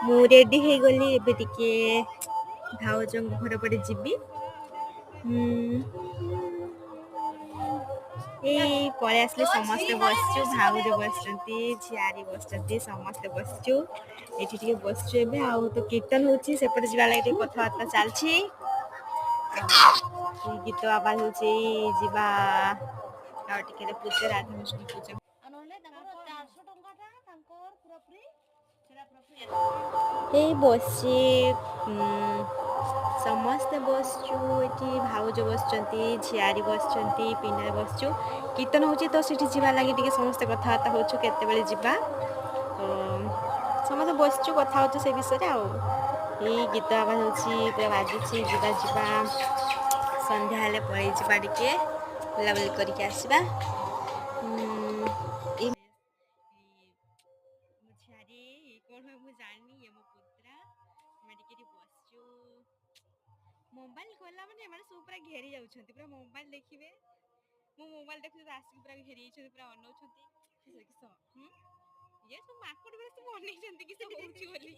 ମୁଁ ରେଡି ହେଇଗଲି ଏବେ ଟିକେ ଭାଉଜଙ୍କ ଘର ପଟେ ଯିବି। ଏଇ ପଳେଇ ଆସିଲେ ସମସ୍ତେ ବସିଛୁ, ଭାଉଜ ବସିଛନ୍ତି, ଝିଆରୀ ବସିଛନ୍ତି, ସମସ୍ତେ ବସିଛୁ। ଏଠି ଟିକେ ବସିଛୁ ଏବେ, ଆଉ ତ କୀର୍ତ୍ତନ ହଉଛି ସେପଟେ ଯିବା ଲାଗି ଟିକେ କଥାବାର୍ତ୍ତା ଚାଲିଛି। ଗୀତ ଆବାଜ ହଉଛି ଯିବା ଆଉ ଟିକେ ପୂଜା ରାଧାକୃଷ୍ଣ ପୂଜା। ଏଇ ବସିଛି, ସମସ୍ତେ ବସିଛୁ ଏଠି, ଭାଉଜ ବସିଛନ୍ତି, ଝିଆରୀ ବସିଛନ୍ତି, ପିଣ୍ଡାରେ ବସିଛୁ। କୀର୍ତ୍ତନ ହଉଛି ତ ସେଠି ଯିବା ଲାଗି ଟିକେ ସମସ୍ତେ କଥାବାର୍ତ୍ତା ହଉଛୁ କେତେବେଳେ ଯିବା। ସମସ୍ତେ ବସିଛୁ କଥା ହଉଛୁ ସେ ବିଷୟରେ ଆଉ। ଏଇ ଗୀତ ଆବାଜ ହଉଛି ପୁରା ବାଜୁଛି, ଯିବା ଯିବା ସନ୍ଧ୍ୟା ହେଲେ ପଳେଇ ଯିବା ଟିକେ ବୁଲାବୁଲି କରିକି ଆସିବା। ଝିଆରୀ କଣ ମୁଁ ଜାଣିନି, ଇଏ ମୋ ପୁତୁରା, ଆମେ ଟିକେ ଏଠି ବସିଛୁ। ମୋବାଇଲ ଗଲା ମାନେ ଏମାନେ ସବୁ ପୁରା ଘେରି ଯାଉଛନ୍ତି, ପୁରା ମୋବାଇଲ ଦେଖିବେ। ମୁଁ ମୋବାଇଲ ଦେଖୁଛି ଆସିକି ପୁରା ଘେରି ଯାଇଛନ୍ତି, ପୁରା ଅନଉଛନ୍ତି କିସ ଇଏ ସବୁ ମାଙ୍କଡ ମାନେ ସବୁ ଅନେଇଛନ୍ତି କିସ ହଉଛି ବୋଲି।